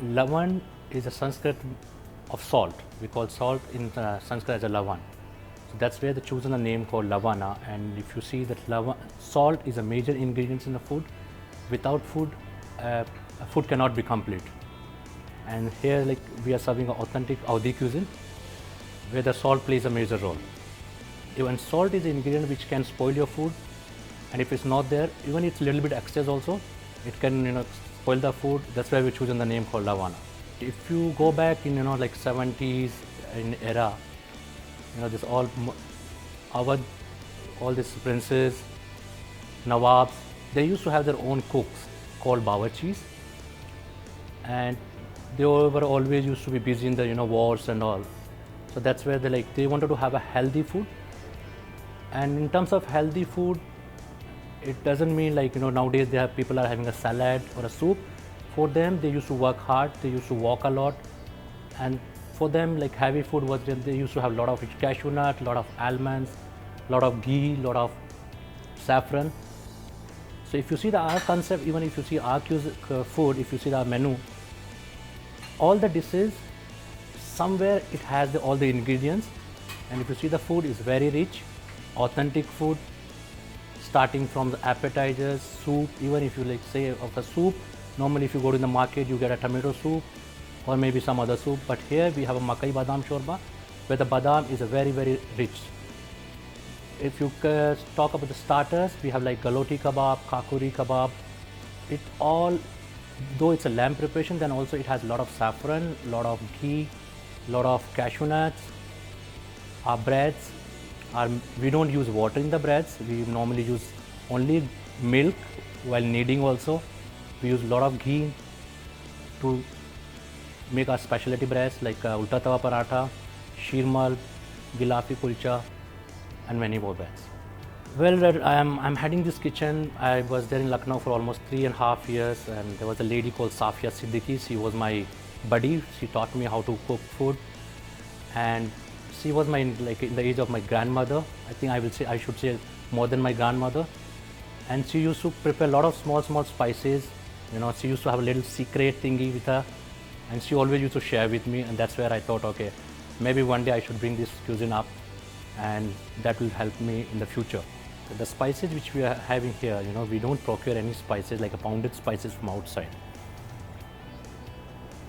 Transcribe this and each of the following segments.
Lavan is a Sanskrit of salt. We call salt in Sanskrit as a Lavan. So that's where they chosen a name called Lavana. And if you see that salt is a major ingredient in the food. Without food, food cannot be complete. And here, like, we are serving an authentic Audi cuisine, where the salt plays a major role. Even salt is an ingredient which can spoil your food, and if it's not there, even it's a little bit excess also, it can spoil the food. That's why we chosen the name called Lavana. If you go back in like 70s in era, this all these princes, Nawabs, they used to have their own cooks called bawarchis, and they were always used to be busy in the wars and all. So that's where they wanted to have a healthy food. And in terms of healthy food, it doesn't mean like nowadays people are having a salad or a soup. For them, they used to work hard, they used to walk a lot, and for them, like, heavy food was, they used to have a lot of cashew nut, a lot of almonds, a lot of ghee, a lot of saffron. So if you see our concept, even if you see our food, if you see our menu, all the dishes, somewhere it has all the ingredients, and if you see the food is very rich, authentic food, starting from the appetizers, soup. Even if you like say of a soup, normally if you go to the market, you get a tomato soup or maybe some other soup, but here we have a makai badam shorba, where the badam is a very, very rich. If you talk about the starters, we have like galoti kebab, kakuri kebab. It all, though it's a lamb preparation, then also it has a lot of saffron, a lot of ghee, a lot of cashew nuts. Our breads, we don't use water in the breads. We normally use only milk while kneading also. We use a lot of ghee to make our specialty breads like ulta tawa paratha, shirmal, gilafi kulcha, and many more breads. Well, I'm heading this kitchen. I was there in Lucknow for almost 3.5 years, and there was a lady called Safia Siddiqui. She was my buddy. She taught me how to cook food, and she was in the age of my grandmother. I think I should say more than my grandmother. And she used to prepare a lot of small spices. She used to have a little secret thingy with her, and she always used to share with me. And that's where I thought, okay, maybe one day I should bring this cuisine up, and that will help me in the future. The spices which we are having here, we don't procure any spices like a pounded spices from outside.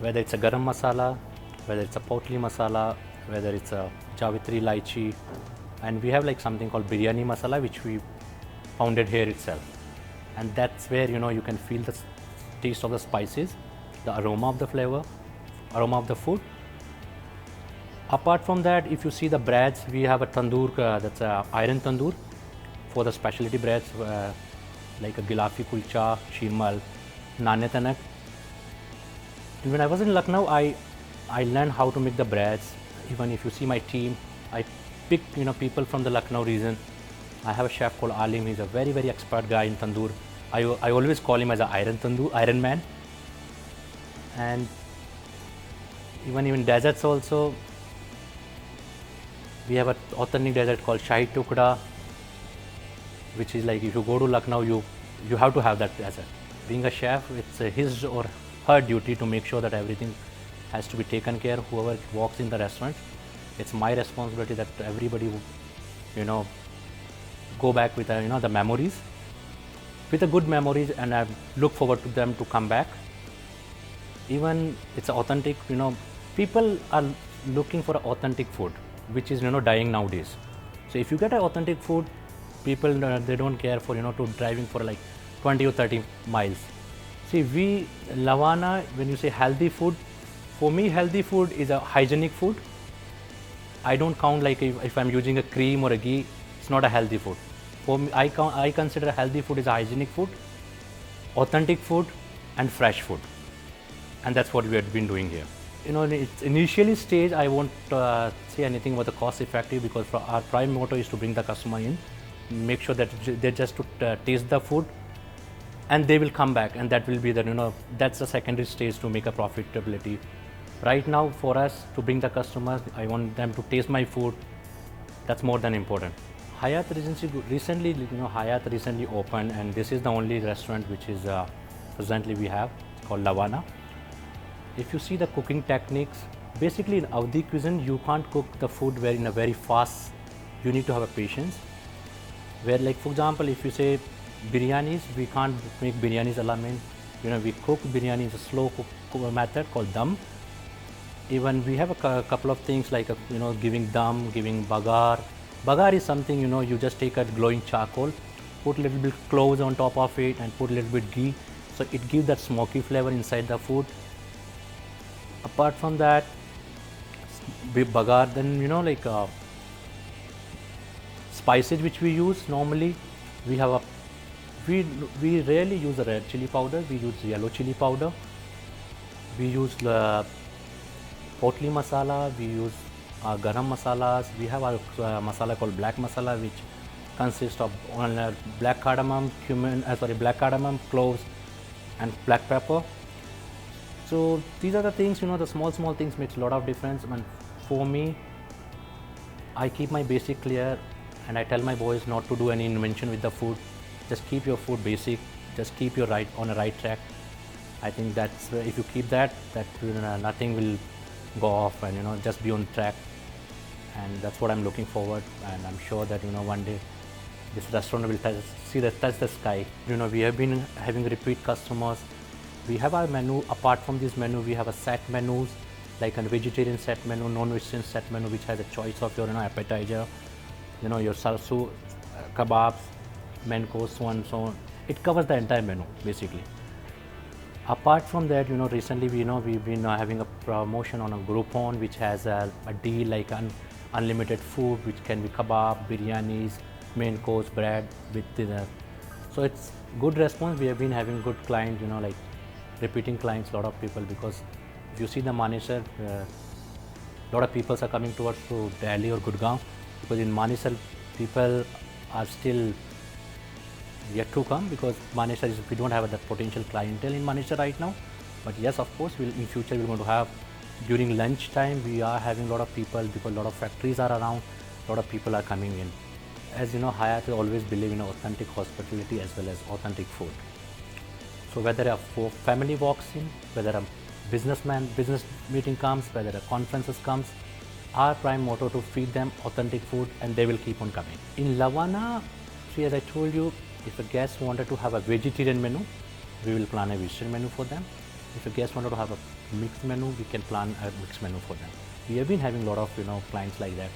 Whether it's a garam masala, whether it's a potli masala, whether it's a Javitri lychee, and we have like something called biryani masala which we pounded here itself, and that's where you can feel the taste of the spices, the aroma of the flavor, aroma of the food. Apart from that, if you see the breads, we have a tandoor, that's a iron tandoor for the specialty breads like a gilafi kulcha, shirmal, nane tanak. When I was in Lucknow, I learned how to make the breads. Even if you see my team, I picked people from the Lucknow region. I have a chef called Alim. He's a very, very expert guy in tandoor. I always call him as an Iron Man. And even desserts also, we have an authentic dessert called Shahi Tukda, which is like if you go to Lucknow, you have to have that dessert. Being a chef, it's his or her duty to make sure that everything has to be taken care of. Whoever walks in the restaurant, it's my responsibility that everybody go back with the memories, with the good memories, and I look forward to them to come back. Even it's authentic, people are looking for authentic food, which is dying nowadays. So if you get an authentic food, people they don't care for to driving for like 20 or 30 miles. See, Lavana, when you say healthy food, for me healthy food is a hygienic food. I don't count like if I'm using a cream or a ghee, it's not a healthy food. For me, I consider healthy food is a hygienic food, authentic food, and fresh food. And that's what we have been doing here. In its initially stage, I won't say anything about the cost effective, because our prime motto is to bring the customer in, make sure that they just to taste the food, and they will come back, and that will be the that's the secondary stage to make a profitability. Right now, for us to bring the customers, I want them to taste my food. That's more than important. Hyatt Regency recently, Hyatt recently opened, and this is the only restaurant which is presently we have called Lavana. If you see the cooking techniques, basically in Avdi cuisine, you can't cook the food very in a very fast. You need to have a patience. Where, like for example, if you say biryanis, we can't make biryanis a la mein. We cook biryani in a slow cook method called dum. Even we have a couple of things like giving dum, giving bagar. Bagar is something you just take a glowing charcoal, put a little bit cloves on top of it, and put a little bit ghee, so it gives that smoky flavor inside the food. Apart from that, bagar, then spices which we use normally, we have we rarely use a red chili powder. We use yellow chili powder. We use potli masala. We use garam masalas. We have a masala called black masala, which consists of black cardamom, black cardamom, cloves, and black pepper. So these are the things, the small things makes a lot of difference. And for me, I keep my basic clear, and I tell my boys not to do any invention with the food. Just keep your food basic. Just keep your on a right track. I think that's if you keep that nothing will go off, and just be on track. And that's what I'm looking forward. And I'm sure that one day this restaurant will touch the sky. We have been having repeat customers. We have our menu. Apart from this menu, we have a set menus, like a vegetarian set menu, non-vegetarian set menu, which has a choice of your appetizer, your salsu, kebabs, main course, so on and so on. It covers the entire menu basically. Apart from that, recently we've been having a promotion on a Groupon, which has a deal like unlimited food, which can be kebab, biryanis, main course, bread with dinner. So it's good response. We have been having good clients, like repeating clients, a lot of people, because if you see the Manesar, a lot of people are coming towards to Delhi or Gurgaon, because in Manesar people are still yet to come, because Manesar we don't have that potential clientele in Manesar right now. But yes, of course, in future we're going to have, during lunch time we are having a lot of people, because a lot of factories are around, a lot of people are coming in. As Hyatt always believe in authentic hospitality as well as authentic food. So whether a family walks in, whether a business meeting comes, whether a conferences comes, our prime motto to feed them authentic food, and they will keep on coming. In Lavana, see, as I told you, if a guest wanted to have a vegetarian menu, we will plan a vegetarian menu for them. If a guest wanted to have a mixed menu, we can plan a mixed menu for them. We have been having a lot of clients like that,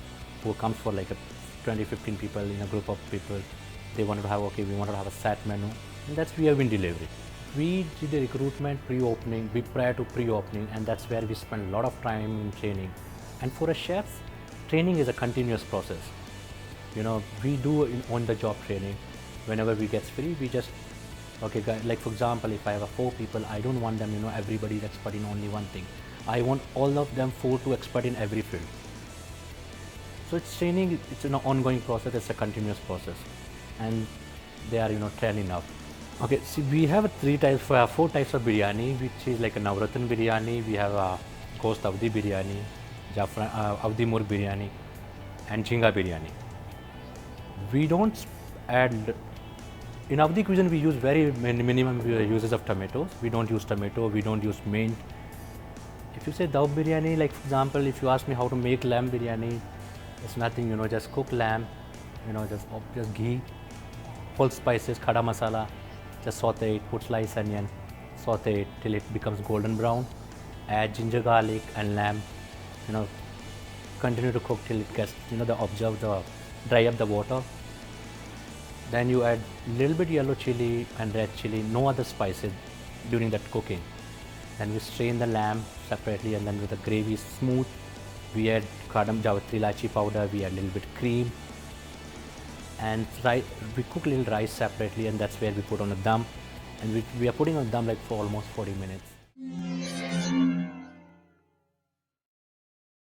who comes for like a 20-15 people in a group of people. They wanted to have, we wanted to have a set menu, and that's we have been delivering. We did a recruitment pre-opening, prior to pre-opening, and that's where we spend a lot of time in training. And for a chef, training is a continuous process. We do on-the-job training. Whenever we get free, we just, like for example, if I have 4 people, I don't want them, everybody is expert in only one thing. I want all of them 4 to expert in every field. So it's training, it's an ongoing process, it's a continuous process. And they are, training up. Okay, see, we have 4 types of biryani, which is like a Navratna biryani. We have a Ghost Avdi biryani, Avdi Murg biryani, and Jhinga biryani. We don't add, in Avdi cuisine we use very minimum uses of tomatoes. We don't use tomato, we don't use mint. If you say dum biryani, like for example, if you ask me how to make lamb biryani, it's nothing, just cook lamb, just ghee, whole spices, khada masala, just saute it, put sliced onion, saute it till it becomes golden brown, add ginger, garlic and lamb, continue to cook till it gets, dry up the water. Then you add little bit yellow chili and red chili, no other spices during that cooking. Then we strain the lamb separately, and then with the gravy smooth, we add cardamom, Javatri ilachi powder, we add a little bit cream, and we cook little rice separately, and that's where we put on a dum, and we are putting on dum like for almost 40 minutes.